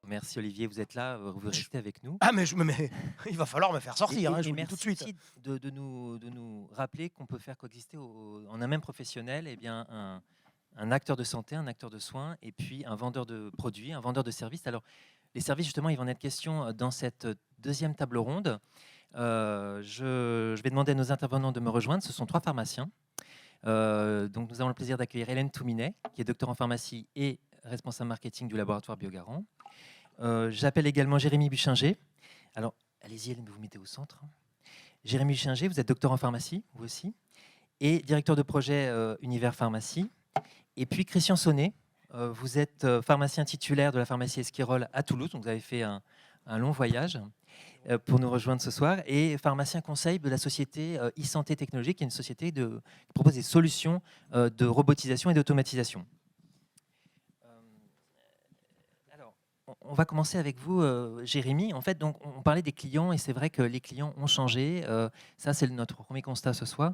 Merci Olivier, vous êtes là, vous restez avec nous. Ah, mais il va falloir me faire sortir, hein, je vous le dis Merci tout de suite. aussi de nous rappeler qu'on peut faire coexister en un même professionnel un acteur de santé, un acteur de soins et puis un vendeur de produits, un vendeur de services. Alors, les services, justement, ils vont en être question dans cette deuxième table ronde. Je vais demander à nos intervenants de me rejoindre. Ce sont 3 pharmaciens. Donc, nous avons le plaisir d'accueillir Hélène Touminet, qui est docteur en pharmacie et responsable marketing du laboratoire Biogarant. J'appelle également Jérémy Buchinger. Alors, allez-y, Hélène, vous vous mettez au centre. Jérémy Buchinger, vous êtes docteur en pharmacie, vous aussi, et directeur de projet Univers Pharmacie. Et puis, Christian Sonnet, vous êtes pharmacien titulaire de la pharmacie Esquirol à Toulouse, donc vous avez fait un long voyage pour nous rejoindre ce soir, et pharmacien conseil de la société e-santé technologique, qui est une société qui propose des solutions de robotisation et d'automatisation. Alors, on va commencer avec vous, Jérémy. En fait, donc, on parlait des clients, et c'est vrai que les clients ont changé. Ça, c'est notre premier constat ce soir.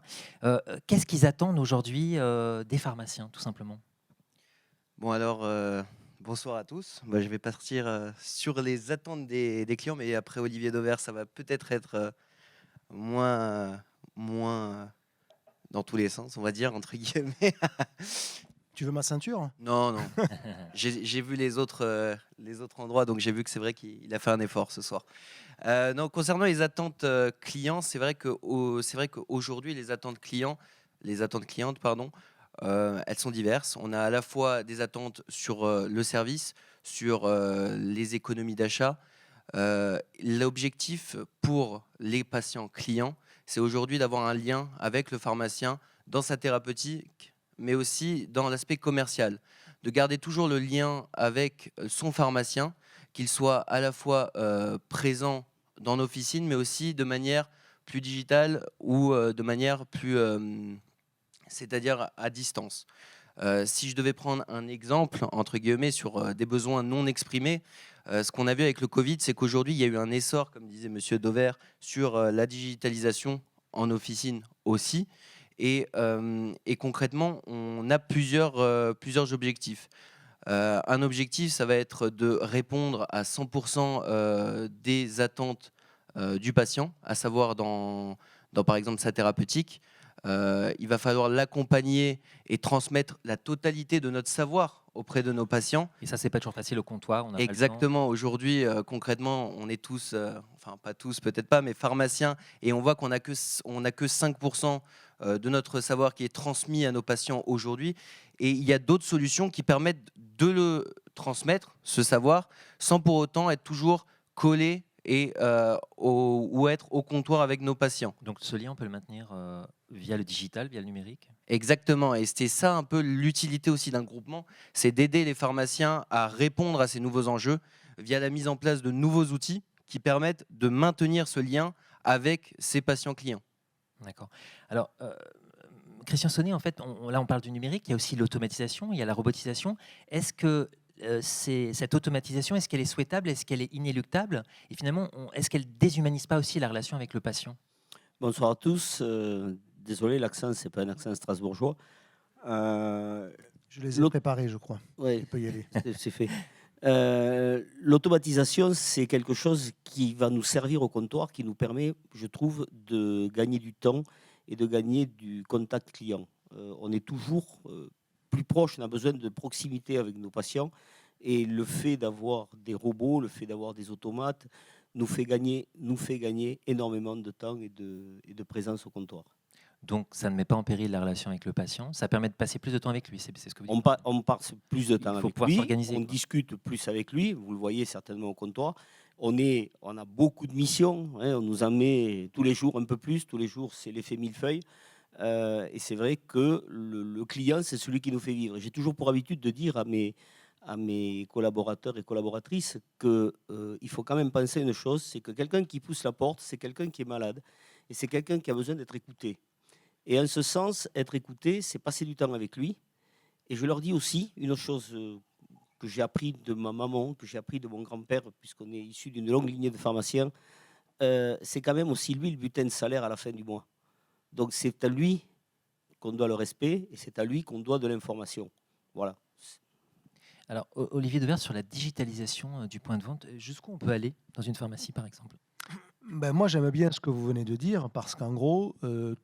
Qu'est-ce qu'ils attendent aujourd'hui des pharmaciens, tout simplement? Bon alors, bonsoir à tous. Moi, je vais partir sur les attentes des clients, mais après Olivier Dauvert, ça va peut-être être moins dans tous les sens, on va dire, entre guillemets. Tu veux ma ceinture? Non, non. J'ai vu les autres endroits, donc j'ai vu que c'est vrai qu'il a fait un effort ce soir. Non, concernant les attentes clients, c'est vrai qu'aujourd'hui, les attentes clientes, pardon, elles sont diverses. On a à la fois des attentes sur le service, sur les économies d'achat. L'objectif pour les patients clients, c'est aujourd'hui d'avoir un lien avec le pharmacien dans sa thérapeutique, mais aussi dans l'aspect commercial, de garder toujours le lien avec son pharmacien, qu'il soit à la fois présent dans l'officine, mais aussi de manière plus digitale ou de manière plus, c'est-à-dire à distance. Si je devais prendre un exemple, entre guillemets, sur des besoins non exprimés, ce qu'on a vu avec le Covid, c'est qu'aujourd'hui, il y a eu un essor, comme disait M. Dauvert, sur la digitalisation en officine aussi. Et concrètement, on a plusieurs objectifs. Un objectif, ça va être de répondre à 100% des attentes du patient, à savoir dans par exemple sa thérapeutique. Il va falloir l'accompagner et transmettre la totalité de notre savoir auprès de nos patients. Et ça, c'est pas toujours facile au comptoir. On a Exactement. Aujourd'hui, concrètement, on est tous, enfin pas tous, peut-être pas, mais pharmaciens, et on voit qu'on n'a que 5% de notre savoir qui est transmis à nos patients aujourd'hui. Et il y a d'autres solutions qui permettent de le transmettre, ce savoir, sans pour autant être toujours collé et ou être au comptoir avec nos patients. Donc ce lien, on peut le maintenir via le digital, via le numérique? Exactement, et c'était ça un peu l'utilité aussi d'un groupement, c'est d'aider les pharmaciens à répondre à ces nouveaux enjeux via la mise en place de nouveaux outils qui permettent de maintenir ce lien avec ces patients clients. D'accord. Alors, Christian Sonnet, en fait, là on parle du numérique, il y a aussi l'automatisation, il y a la robotisation. Est-ce que cette automatisation, est-ce qu'elle est souhaitable, est-ce qu'elle est inéluctable? Et finalement, est-ce qu'elle déshumanise pas aussi la relation avec le patient? Bonsoir à tous. Désolé, l'accent, c'est pas un accent strasbourgeois. Je les ai préparés, je crois. Ouais, Tu peux y aller. c'est fait. L'automatisation, c'est quelque chose qui va nous servir au comptoir, qui nous permet, je trouve, de gagner du temps et de gagner du contact client. On est toujours plus proche, on a besoin de proximité avec nos patients. Et le fait d'avoir des robots, le fait d'avoir des automates, nous fait gagner énormément de temps et de présence au comptoir. Donc ça ne met pas en péril la relation avec le patient, ça permet de passer plus de temps avec lui, c'est ce que vous dites. On passe plus de temps avec lui, on discute plus avec lui, vous le voyez certainement au comptoir. On a beaucoup de missions, hein, on nous en met tous les jours un peu plus, tous les jours c'est l'effet millefeuille. Et c'est vrai que le client, c'est celui qui nous fait vivre. J'ai toujours pour habitude de dire à mes collaborateurs et collaboratrices qu'il faut quand même penser à une chose, c'est que quelqu'un qui pousse la porte, c'est quelqu'un qui est malade et c'est quelqu'un qui a besoin d'être écouté. Et en ce sens, être écouté, c'est passer du temps avec lui. Et je leur dis aussi une chose que j'ai appris de ma maman, que j'ai appris de mon grand-père, puisqu'on est issu d'une longue lignée de pharmaciens, c'est quand même aussi lui le butin de salaire à la fin du mois. Donc c'est à lui qu'on doit le respect et c'est à lui qu'on doit de l'information. Voilà. Alors, Olivier Devers, sur la digitalisation du point de vente, jusqu'où on peut aller dans une pharmacie, par exemple? Moi, j'aime bien ce que vous venez de dire, parce qu'en gros,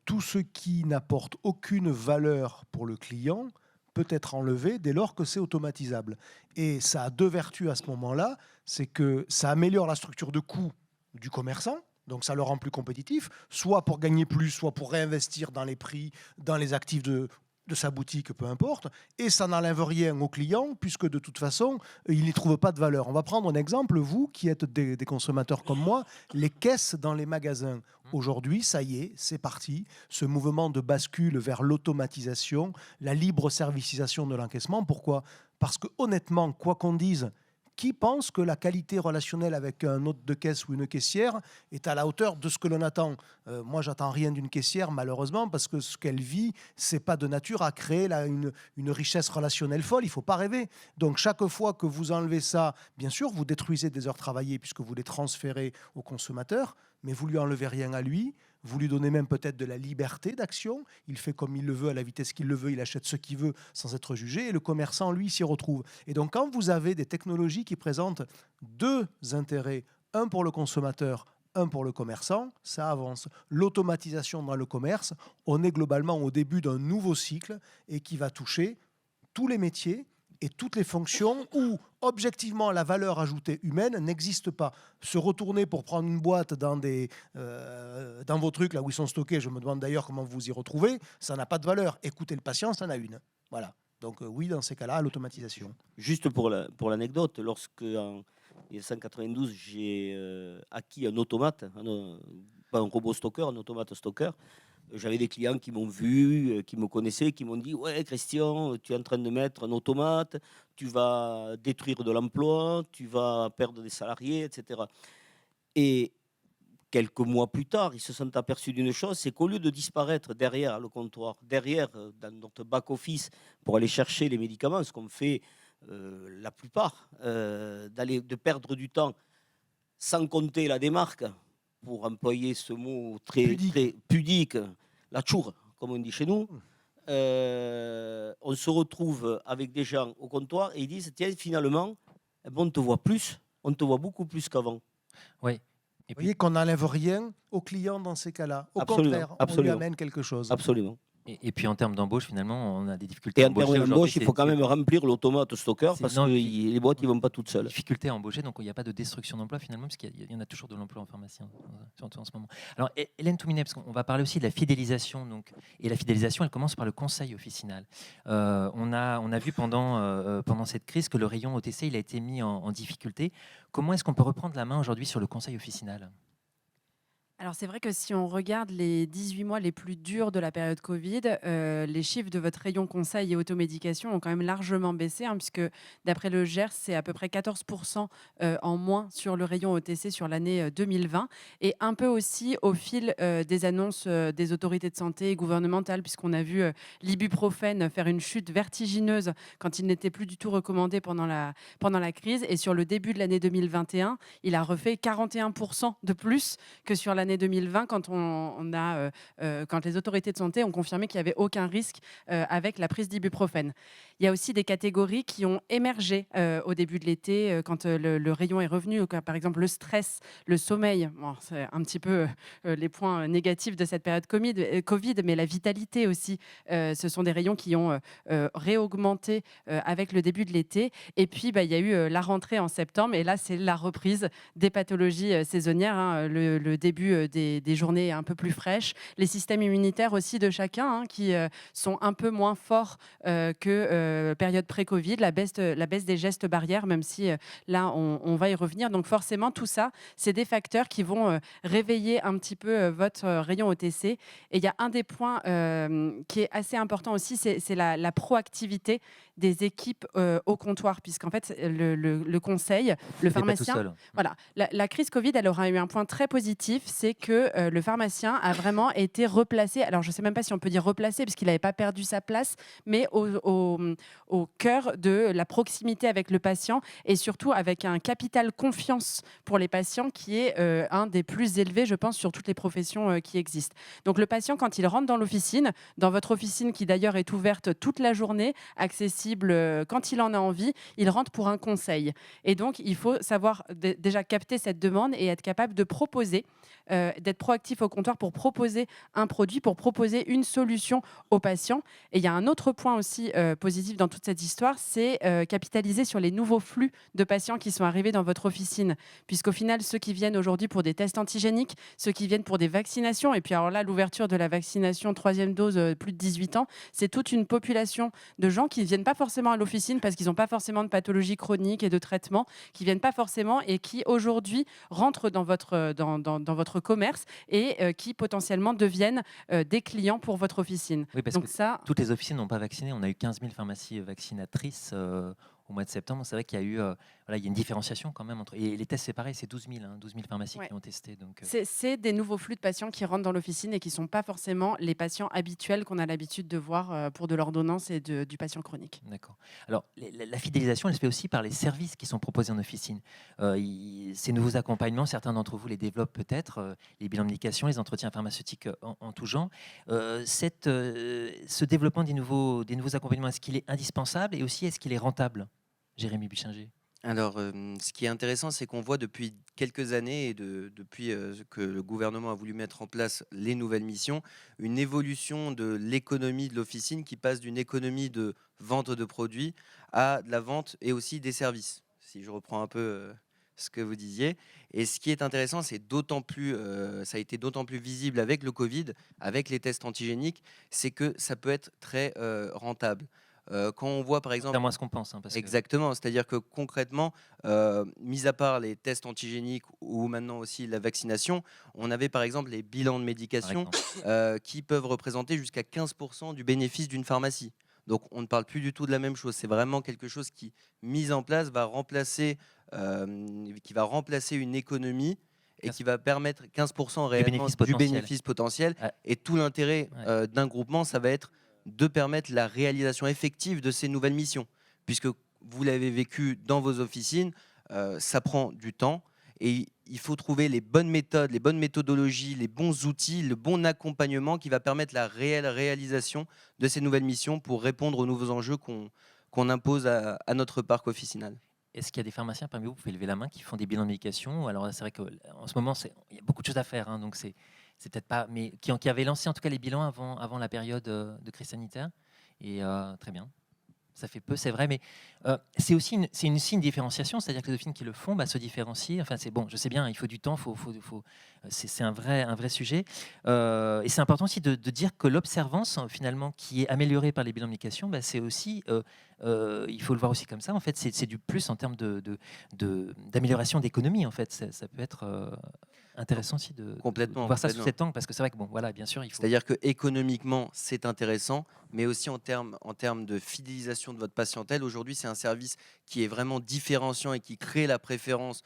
tout ce qui n'apporte aucune valeur pour le client peut être enlevé dès lors que c'est automatisable. Et ça a deux vertus à ce moment-là, c'est que ça améliore la structure de coût du commerçant, donc ça le rend plus compétitif, soit pour gagner plus, soit pour réinvestir dans les prix, dans les actifs de sa boutique, peu importe, et ça n'enlève rien au client, puisque de toute façon, il n'y trouve pas de valeur. On va prendre un exemple, vous qui êtes des consommateurs comme moi, les caisses dans les magasins. Aujourd'hui, ça y est, c'est parti, ce mouvement de bascule vers l'automatisation, la libre servicisation de l'encaissement. Pourquoi ? Parce que honnêtement, quoi qu'on dise, qui pense que la qualité relationnelle avec un hôte de caisse ou une caissière est à la hauteur de ce que l'on attend ? Moi, j'attends rien d'une caissière, malheureusement, parce que ce qu'elle vit, c'est pas de nature à créer une richesse relationnelle folle. Il ne faut pas rêver. Donc, chaque fois que vous enlevez ça, bien sûr, vous détruisez des heures travaillées puisque vous les transférez au consommateur, mais vous lui enlevez rien à lui. Vous lui donnez même peut-être de la liberté d'action. Il fait comme il le veut, à la vitesse qu'il le veut. Il achète ce qu'il veut sans être jugé. Et le commerçant, lui, s'y retrouve. Et donc, quand vous avez des technologies qui présentent deux intérêts, un pour le consommateur, un pour le commerçant, ça avance. L'automatisation dans le commerce, on est globalement au début d'un nouveau cycle et qui va toucher tous les métiers et toutes les fonctions où, objectivement, la valeur ajoutée humaine n'existe pas. Se retourner pour prendre une boîte dans vos trucs, là où ils sont stockés, je me demande d'ailleurs comment vous y retrouvez, ça n'a pas de valeur. Écoutez le patient, ça en a une. Voilà. Donc oui, dans ces cas-là, l'automatisation. Juste pour l'anecdote, lorsque en 1992, j'ai acquis un automate, pas un robot stocker, un automate stocker, j'avais des clients qui m'ont vu, qui me connaissaient, qui m'ont dit « Ouais, Christian, tu es en train de mettre un automate, tu vas détruire de l'emploi, tu vas perdre des salariés, etc. » Et quelques mois plus tard, ils se sont aperçus d'une chose, c'est qu'au lieu de disparaître derrière le comptoir, derrière dans notre back-office pour aller chercher les médicaments, ce qu'on fait la plupart, de perdre du temps sans compter la démarque, pour employer ce mot très pudique, la tchour, comme on dit chez nous, on se retrouve avec des gens au comptoir et ils disent, tiens, finalement, on te voit plus, on te voit beaucoup plus qu'avant. Oui. Vous voyez qu'on n'enlève rien au client dans ces cas-là. Au contraire, on lui amène quelque chose. Absolument. Et puis en termes d'embauche, finalement, on a des difficultés. Et en termes d'embauche, il faut quand même remplir l'automate stocker parce que les boîtes ne vont pas toutes seules. Difficulté à embaucher, donc il n'y a pas de destruction d'emploi finalement, parce qu'il y en a toujours de l'emploi en pharmacie, surtout en ce moment. Alors Hélène Touminet, parce qu'on va parler aussi de la fidélisation, donc, et la fidélisation, elle commence par le conseil officinal. On a vu pendant cette crise que le rayon OTC il a été mis en difficulté. Comment est-ce qu'on peut reprendre la main aujourd'hui sur le conseil officinal ? Alors c'est vrai que si on regarde les 18 mois les plus durs de la période Covid, les chiffres de votre rayon conseil et automédication ont quand même largement baissé, puisque d'après le GERS, c'est à peu près 14% en moins sur le rayon OTC sur l'année 2020, et un peu aussi au fil des annonces des autorités de santé gouvernementales, puisqu'on a vu l'ibuprofène faire une chute vertigineuse quand il n'était plus du tout recommandé pendant la crise, et sur le début de l'année 2021, il a refait 41% de plus que sur l'année 2020, quand quand les autorités de santé ont confirmé qu'il n'y avait aucun risque avec la prise d'ibuprofène. Il y a aussi des catégories qui ont émergé au début de l'été, quand le rayon est revenu, par exemple le stress, le sommeil. Bon, c'est un petit peu les points négatifs de cette période Covid, mais la vitalité aussi. Ce sont des rayons qui ont réaugmenté avec le début de l'été. Et puis, il y a eu la rentrée en septembre, et là, c'est la reprise des pathologies saisonnières, le début des journées un peu plus fraîches, les systèmes immunitaires aussi de chacun qui sont un peu moins forts que période pré-Covid, la baisse des gestes barrières, même si là on va y revenir. Donc forcément tout ça, c'est des facteurs qui vont réveiller un petit peu votre rayon OTC. Et il y a un des points qui est assez important aussi, c'est la proactivité des équipes au comptoir, puisqu'en fait le conseil, le pharmacien, voilà, la crise Covid, elle aura eu un point très positif, c'est que le pharmacien a vraiment été replacé. Alors je ne sais même pas si on peut dire replacé, parce qu'il n'avait pas perdu sa place, mais au cœur de la proximité avec le patient, et surtout avec un capital confiance pour les patients qui est un des plus élevés, je pense, sur toutes les professions qui existent. Donc le patient, quand il rentre dans l'officine, dans votre officine qui d'ailleurs est ouverte toute la journée, accessible flexible, quand il en a envie, il rentre pour un conseil. Et donc, il faut savoir déjà capter cette demande et être capable de proposer, d'être proactif au comptoir pour proposer un produit, pour proposer une solution aux patients. Et il y a un autre point aussi positif dans toute cette histoire, c'est capitaliser sur les nouveaux flux de patients qui sont arrivés dans votre officine. Puisqu'au final, ceux qui viennent aujourd'hui pour des tests antigéniques, ceux qui viennent pour des vaccinations, et puis alors là, l'ouverture de la vaccination 3e dose plus de 18 ans, c'est toute une population de gens qui ne viennent pas forcément à l'officine parce qu'ils n'ont pas forcément de pathologie chronique et de traitement, qui ne viennent pas forcément et qui aujourd'hui rentrent dans votre commerce et qui potentiellement deviennent des clients pour votre officine. Oui, parce donc que ça, toutes les officines n'ont pas vacciné. On a eu 15 000 pharmacies vaccinatrices au mois de septembre. C'est vrai qu'il y a eu voilà, il y a une différenciation quand même. Et les tests, c'est pareil, c'est 12 000 pharmacies ouais. qui ont testé. Donc, c'est des nouveaux flux de patients qui rentrent dans l'officine et qui ne sont pas forcément les patients habituels qu'on a l'habitude de voir pour de l'ordonnance et du patient chronique. D'accord. Alors, la fidélisation, elle se fait aussi par les services qui sont proposés en officine. Ces nouveaux accompagnements, certains d'entre vous les développent peut-être, les bilans de médication, les entretiens pharmaceutiques en tout genre. Ce développement des nouveaux accompagnements, est-ce qu'il est indispensable et aussi est-ce qu'il est rentable, Jérémy Buchinger? Alors, ce qui est intéressant, c'est qu'on voit depuis quelques années et depuis que le gouvernement a voulu mettre en place les nouvelles missions, une évolution de l'économie de l'officine qui passe d'une économie de vente de produits à de la vente et aussi des services, si je reprends un peu ce que vous disiez. Et ce qui est intéressant, c'est d'autant plus, ça a été d'autant plus visible avec le Covid, avec les tests antigéniques, c'est que ça peut être très rentable. Quand on voit par exemple... C'est à moins ce qu'on pense. Exactement, c'est-à-dire que concrètement, mis à part les tests antigéniques ou maintenant aussi la vaccination, on avait par exemple les bilans de médication qui peuvent représenter jusqu'à 15% du bénéfice d'une pharmacie. Donc on ne parle plus du tout de la même chose, c'est vraiment quelque chose qui, mis en place, va remplacer une économie et qui va permettre 15% réellement du bénéfice potentiel. Et tout l'intérêt d'un groupement, ça va être de permettre la réalisation effective de ces nouvelles missions. Puisque vous l'avez vécu dans vos officines, ça prend du temps et il faut trouver les bonnes méthodes, les bonnes méthodologies, les bons outils, le bon accompagnement qui va permettre la réelle réalisation de ces nouvelles missions pour répondre aux nouveaux enjeux qu'on impose à notre parc officinal. Est-ce qu'il y a des pharmaciens parmi vous pouvez lever la main, qui font des bilans de médication? Alors c'est vrai qu'en ce moment, il y a beaucoup de choses à faire, donc c'est peut-être pas, mais qui avaient lancé en tout cas les bilans avant la période de crise sanitaire. Et très bien. Ça fait peu, c'est vrai, mais c'est aussi une différenciation, c'est-à-dire que les officines qui le font se différencient. Enfin, c'est bon, je sais bien, il faut du temps, c'est un vrai sujet. Et c'est important aussi de dire que l'observance, finalement, qui est améliorée par les bilans de médication, c'est aussi, il faut le voir aussi comme ça, en fait, c'est du plus en termes d'amélioration d'économie, en fait. Ça peut être intéressant aussi de voir ça sous cet angle, parce que c'est vrai que, bon, voilà, bien sûr, il faut... C'est-à-dire que économiquement, c'est intéressant, mais aussi en termes de fidélisation de votre patientèle. Aujourd'hui, c'est un service qui est vraiment différenciant et qui crée la préférence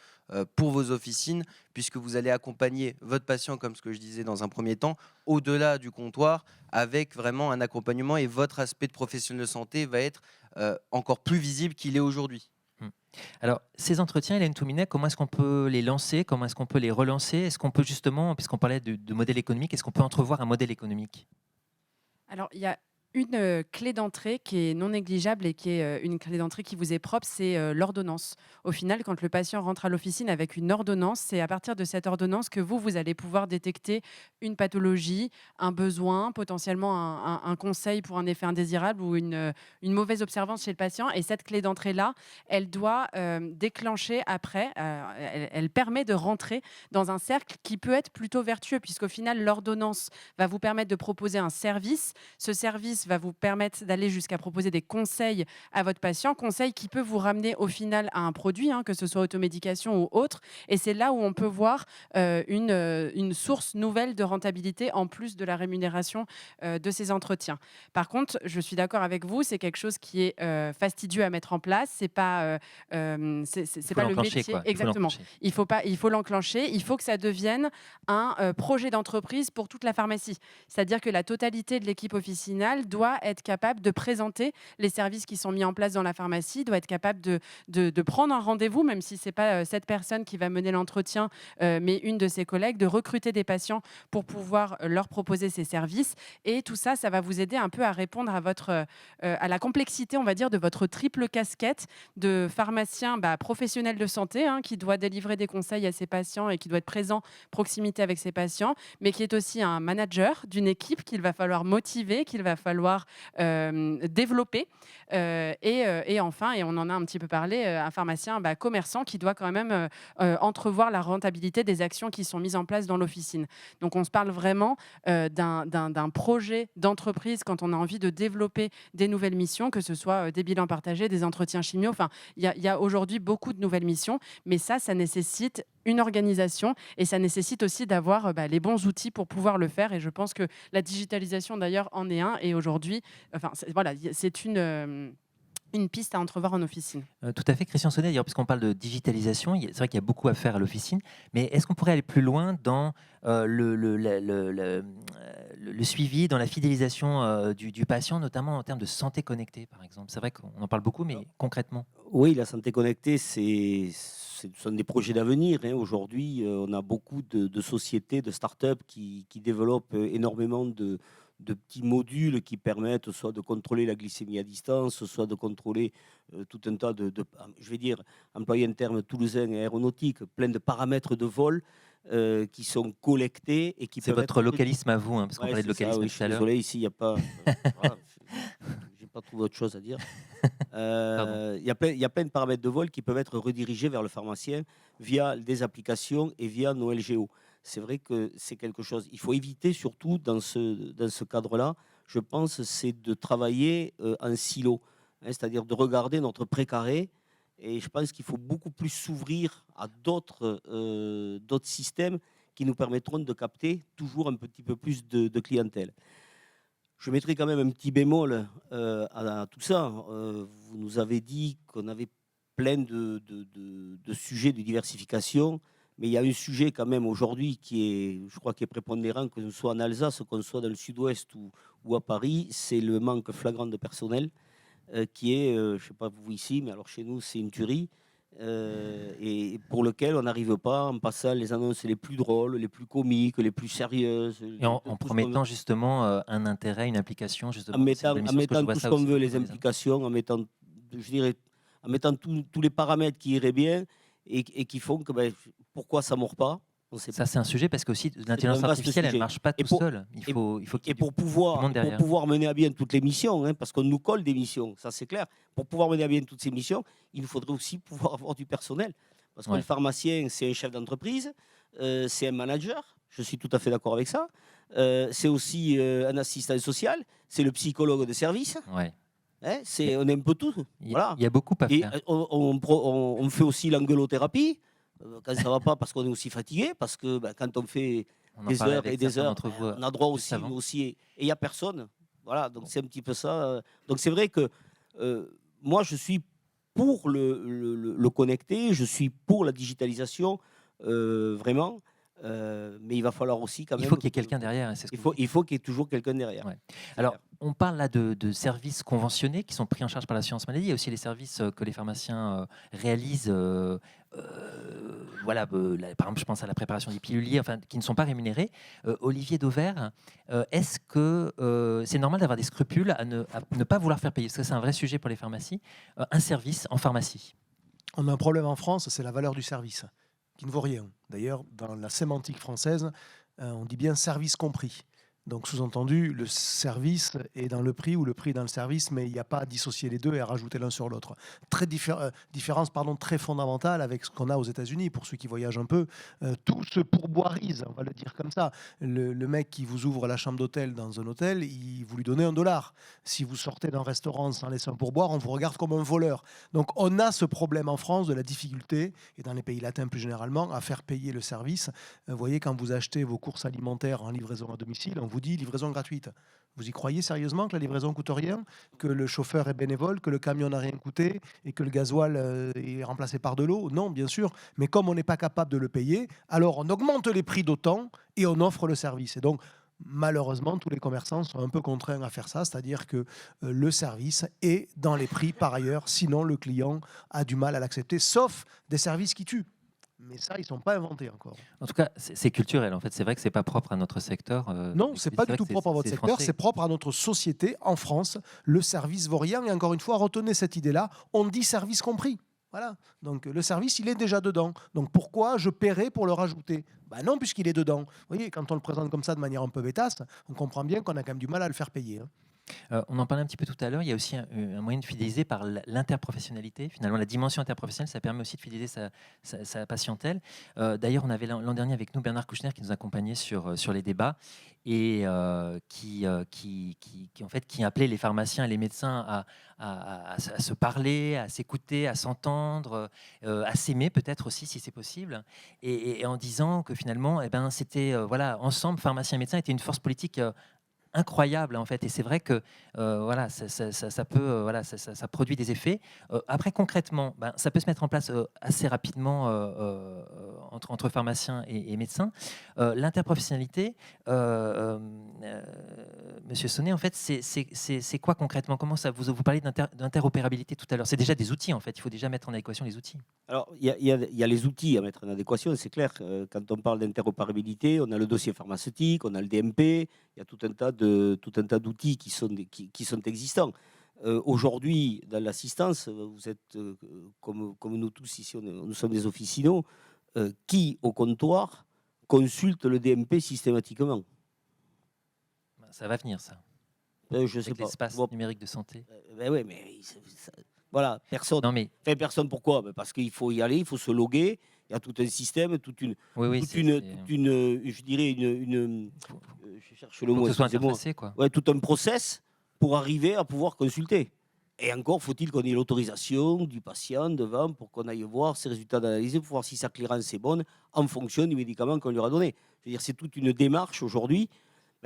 pour vos officines, puisque vous allez accompagner votre patient, comme ce que je disais dans un premier temps, au-delà du comptoir, avec vraiment un accompagnement, et votre aspect de professionnel de santé va être encore plus visible qu'il est aujourd'hui. Alors, ces entretiens, Hélène Touminet, comment est-ce qu'on peut les lancer? Comment est-ce qu'on peut les relancer? Est-ce qu'on peut justement, puisqu'on parlait de modèle économique, est-ce qu'on peut entrevoir un modèle économique? Alors, il y a une clé d'entrée qui est non négligeable et qui est une clé d'entrée qui vous est propre, c'est l'ordonnance. Au final, quand le patient rentre à l'officine avec une ordonnance, c'est à partir de cette ordonnance que vous allez pouvoir détecter une pathologie, un besoin, potentiellement un conseil pour un effet indésirable ou une mauvaise observance chez le patient. Et cette clé d'entrée-là, elle doit déclencher après, elle permet de rentrer dans un cercle qui peut être plutôt vertueux, puisqu'au final, l'ordonnance va vous permettre de proposer un service. Ce service va vous permettre d'aller jusqu'à proposer des conseils à votre patient, conseils qui peuvent vous ramener au final à un produit, que ce soit automédication ou autre. Et c'est là où on peut voir une source nouvelle de rentabilité en plus de la rémunération de ces entretiens. Par contre, je suis d'accord avec vous, c'est quelque chose qui est fastidieux à mettre en place. C'est pas pas le métier. Exactement. Il faut l'enclencher. Il faut que ça devienne un projet d'entreprise pour toute la pharmacie. C'est-à-dire que la totalité de l'équipe officinale doit être capable de présenter les services qui sont mis en place dans la pharmacie, doit être capable de prendre un rendez-vous, même si ce n'est pas cette personne qui va mener l'entretien, mais une de ses collègues, de recruter des patients pour pouvoir leur proposer ces services. Et tout ça, ça va vous aider un peu à répondre à la complexité, on va dire, de votre triple casquette de pharmacien professionnel de santé, qui doit délivrer des conseils à ses patients et qui doit être présent proximité avec ses patients, mais qui est aussi un manager d'une équipe qu'il va falloir motiver, qu'il va falloir développer. Et enfin, et on en a un petit peu parlé, un pharmacien commerçant qui doit quand même entrevoir la rentabilité des actions qui sont mises en place dans l'officine. Donc on se parle vraiment d'un projet d'entreprise quand on a envie de développer des nouvelles missions, que ce soit des bilans partagés, des entretiens chimio. Enfin, il y a aujourd'hui beaucoup de nouvelles missions, mais ça nécessite une organisation et ça nécessite aussi d'avoir les bons outils pour pouvoir le faire. Et je pense que la digitalisation, d'ailleurs, en est un. Et aujourd'hui, c'est une piste à entrevoir en officine. Tout à fait, Christian Sonnet, d'ailleurs, puisqu'on parle de digitalisation, c'est vrai qu'il y a beaucoup à faire à l'officine, mais est-ce qu'on pourrait aller plus loin dans le suivi, dans la fidélisation du patient, notamment en termes de santé connectée, par exemple? C'est vrai qu'on en parle beaucoup, mais concrètement. Oui, la santé connectée, ce sont des projets d'avenir. Aujourd'hui, on a beaucoup de sociétés, de start-up qui développent énormément de petits modules qui permettent soit de contrôler la glycémie à distance, soit de contrôler tout un tas je vais dire, employer un terme toulousain et aéronautique, plein de paramètres de vol qui sont collectés et qui peuvent être... C'est votre localisme à vous, parce qu'on parlait de localisme tout à l'heure. Désolé, ici, il n'y a pas... voilà, j'ai pas trouvé autre chose à dire. Il y a plein de paramètres de vol qui peuvent être redirigés vers le pharmacien via des applications et via nos LGO. C'est vrai que c'est quelque chose. Il faut éviter, surtout dans ce cadre-là, je pense, c'est de travailler en silo, c'est-à-dire de regarder notre précaré. Et je pense qu'il faut beaucoup plus s'ouvrir à d'autres systèmes qui nous permettront de capter toujours un petit peu plus de clientèle. Je mettrai quand même un petit bémol à tout ça. Vous nous avez dit qu'on avait plein de sujets de diversification. Mais il y a un sujet quand même aujourd'hui je crois, qui est prépondérant, que ce soit en Alsace, qu'on soit dans le sud-ouest ou à Paris, c'est le manque flagrant de personnel qui est, je ne sais pas vous ici, mais alors chez nous, c'est une tuerie, et pour lequel on n'arrive pas, en passant les annonces les plus drôles, les plus comiques, les plus sérieuses. Et en promettant justement un intérêt, une implication, justement. En mettant tout ce qu'on veut, les implications, en mettant tous les paramètres qui iraient bien, et qui font que pourquoi ça ne mord pas. Ça, c'est un sujet parce que aussi l'intelligence artificielle, elle ne marche pas toute seule. Il faut pour pouvoir mener à bien toutes les missions, parce qu'on nous colle des missions, ça c'est clair. Pour pouvoir mener à bien toutes ces missions, il nous faudrait aussi pouvoir avoir du personnel. Parce que le pharmacien, c'est un chef d'entreprise, c'est un manager, je suis tout à fait d'accord avec ça. C'est aussi un assistant social, c'est le psychologue de service. Ouais. On aime un peu tout. Voilà. Il y a beaucoup à faire. On fait aussi l'angulothérapie quand ça ne va pas, parce qu'on est aussi fatigué, parce que quand on fait des heures et des heures, on a droit aussi. Et il n'y a personne. Voilà, donc c'est un petit peu ça. Donc c'est vrai que moi, je suis pour le connecté, je suis pour la digitalisation, vraiment. Mais il va falloir aussi quand même... Il faut qu'il y ait quelqu'un derrière. Il faut qu'il y ait toujours quelqu'un derrière. Ouais. Alors, on parle là de services conventionnés qui sont pris en charge par l'assurance maladie. Il y a aussi les services que les pharmaciens réalisent. Par exemple, je pense à la préparation des piluliers, qui ne sont pas rémunérés. Olivier Dauvert, est-ce que c'est normal d'avoir des scrupules à ne pas vouloir faire payer, parce que c'est un vrai sujet pour les pharmacies, un service en pharmacie? On a un problème en France, c'est la valeur du service, qui ne vaut rien. D'ailleurs, dans la sémantique française, on dit bien service compris. Donc, sous-entendu, le service est dans le prix ou le prix est dans le service, mais il n'y a pas à dissocier les deux et à rajouter l'un sur l'autre. Différence très fondamentale avec ce qu'on a aux États-Unis. Pour ceux qui voyagent un peu, tout se pourboirise, on va le dire comme ça. Le mec qui vous ouvre la chambre d'hôtel dans un hôtel, vous lui donnez $1. Si vous sortez d'un restaurant sans laisser un pourboire, on vous regarde comme un voleur. Donc, on a ce problème en France de la difficulté, et dans les pays latins plus généralement, à faire payer le service. Vous voyez, quand vous achetez vos courses alimentaires en livraison à domicile, on vous dit livraison gratuite. Vous y croyez sérieusement que la livraison coûte rien, que le chauffeur est bénévole, que le camion n'a rien coûté et que le gasoil est remplacé par de l'eau? Non, bien sûr. Mais comme on n'est pas capable de le payer, alors on augmente les prix d'autant et on offre le service. Et donc, Malheureusement, tous les commerçants sont un peu contraints à faire ça, c'est-à-dire que le service est dans les prix par ailleurs, sinon le client a du mal à l'accepter, sauf des services qui tuent. Mais ça, ils ne sont pas inventés encore. En tout cas, c'est culturel. En fait, c'est vrai que c'est pas propre à notre secteur. Non, c'est pas du tout propre à votre secteur, français. c'est propre à notre société en France. Le service vaut rien. Et encore une fois, retenez cette idée-là. On dit service compris. Voilà. Donc le service, il est déjà dedans. Donc pourquoi je paierais pour le rajouter? Ben non, puisqu'il est dedans. Vous voyez, quand on le présente comme ça de manière un peu bêtasse, on comprend bien qu'on a quand même du mal à le faire payer. Hein. On en parlait un petit peu tout à l'heure, il y a aussi un moyen de fidéliser par l'interprofessionnalité. Finalement, la dimension interprofessionnelle, ça permet aussi de fidéliser sa patientèle. D'ailleurs, on avait l'an dernier avec nous Bernard Kouchner qui nous accompagnait sur les débats et qui appelait les pharmaciens et les médecins à se parler, à s'écouter, à s'entendre, à s'aimer peut-être aussi si c'est possible, et en disant que finalement, c'était ensemble, pharmaciens et médecins étaient une force politique incroyable en fait, et c'est vrai que ça peut ça produit des effets. Après concrètement, ça peut se mettre en place assez rapidement entre pharmaciens et médecins. L'interprofessionnalité, Monsieur Sonnet, en fait, c'est quoi concrètement? Comment ça vous parlez d'interopérabilité tout à l'heure? C'est déjà des outils en fait. Il faut déjà mettre en adéquation les outils. Alors, il y a les outils à mettre en adéquation, c'est clair. Quand on parle d'interopérabilité, on a le dossier pharmaceutique, on a le DMP, il y a tout un tas d'outils qui sont existants. Aujourd'hui, dans l'assistance, vous êtes, comme nous tous ici, nous sommes des officinaux, qui, au comptoir, consulte le DMP systématiquement? Ça va venir, ça. Je sais Avec pas. l'espace numérique de santé. Oui, mais voilà, personne. Non, mais Personne, pourquoi? Parce qu'il faut y aller, il faut se loguer. Il y a tout un système, je dirais je cherche le mot. Que ce soit interfacé, quoi. Ouais, tout un process pour arriver à pouvoir consulter. Et encore faut-il qu'on ait l'autorisation du patient devant pour qu'on aille voir ses résultats d'analyse, pour voir si sa clearance est bonne en fonction du médicament qu'on lui aura donné. Je veux dire, c'est toute une démarche aujourd'hui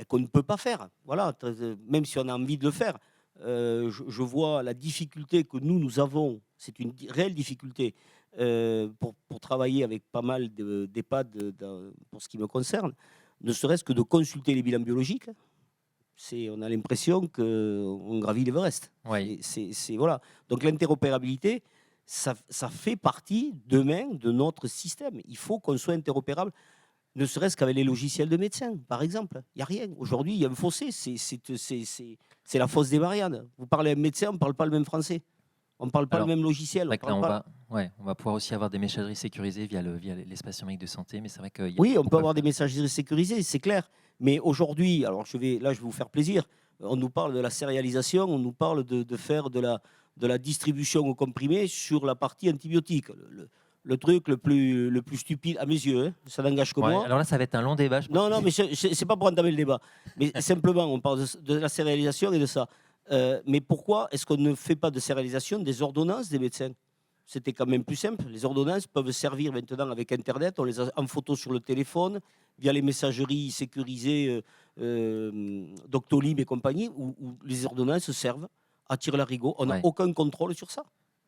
qu'on ne peut pas faire. Voilà, même si on a envie de le faire. Je vois la difficulté que nous avons, c'est une réelle difficulté pour travailler avec pas mal d'EHPAD pour ce qui me concerne, ne serait-ce que de consulter les bilans biologiques. On a l'impression qu'on gravit l'Everest. Oui. Voilà. Donc l'interopérabilité, ça fait partie demain de notre système. Il faut qu'on soit interopérable, ne serait-ce qu'avec les logiciels de médecins, par exemple. Il n'y a rien. Aujourd'hui, il y a un fossé. C'est la fosse des Mariannes. Vous parlez à un médecin, on ne parle pas le même français. On ne parle pas le même logiciel. On va pouvoir aussi avoir des messageries sécurisées via l'espace numérique de santé, mais c'est vrai que... Oui, on peut avoir des messageries sécurisées, c'est clair. Mais aujourd'hui, alors je vais vous faire plaisir, on nous parle de la sérialisation, on nous parle de faire de la distribution au comprimé sur la partie antibiotique. Le truc le plus stupide, à mes yeux, hein, ça n'engage que moi. Alors là, ça va être un long débat. Non, mais c'est pas pour entamer le débat. Mais simplement, on parle de la sérialisation et de ça. Mais pourquoi est-ce qu'on ne fait pas de sérialisation des ordonnances des médecins? C'était quand même plus simple. Les ordonnances peuvent servir maintenant avec Internet. On les a en photo sur le téléphone, via les messageries sécurisées, Doctolib et compagnie, où les ordonnances servent à tirer l'arigot. On n'a aucun contrôle sur ça.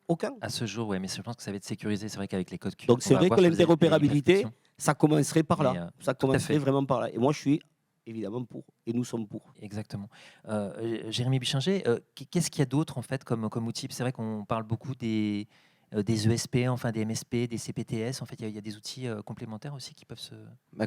Aucun. À ce jour, oui, mais je pense que ça va être sécurisé. C'est vrai qu'avec les codes QR. Donc c'est vrai que l'interopérabilité, ça commencerait par là. Ça commencerait vraiment par là. Et moi, je suis évidemment pour, et nous sommes pour. Exactement. Jérémy Buchinger, qu'est-ce qu'il y a d'autre en fait comme outil? C'est vrai qu'on parle beaucoup des ESP, enfin des MSP, des CPTS. En fait, il y a des outils complémentaires aussi qui peuvent se...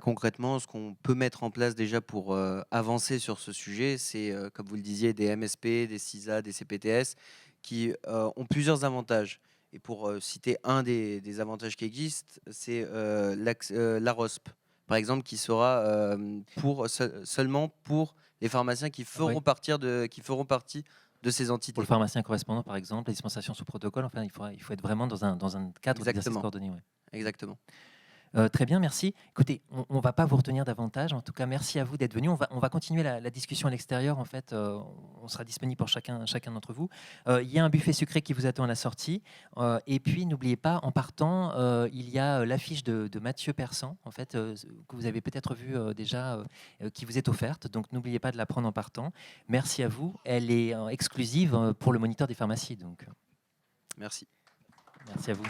Concrètement, ce qu'on peut mettre en place déjà pour avancer sur ce sujet, c'est, comme vous le disiez, des MSP, des CISA, des CPTS, qui ont plusieurs avantages. Et pour citer un des avantages qui existent, c'est l'AROSP, par exemple, qui sera seulement pour les pharmaciens qui feront partie de ces entités. Pour le pharmacien correspondant, par exemple, la dispensation sous protocole, enfin, il faut être vraiment dans un cadre d'exercice coordonné. Ouais. Exactement. Très bien, merci. Écoutez, on ne va pas vous retenir davantage. En tout cas, merci à vous d'être venu. On va continuer la discussion à l'extérieur. En fait, on sera disponible pour chacun d'entre vous. Il y a un buffet sucré qui vous attend à la sortie. Et puis, n'oubliez pas, en partant, il y a l'affiche de Mathieu Persan, en fait, que vous avez peut-être vu déjà, qui vous est offerte. Donc, n'oubliez pas de la prendre en partant. Merci à vous. Elle est exclusive pour le moniteur des pharmacies. Donc. Merci. Merci à vous.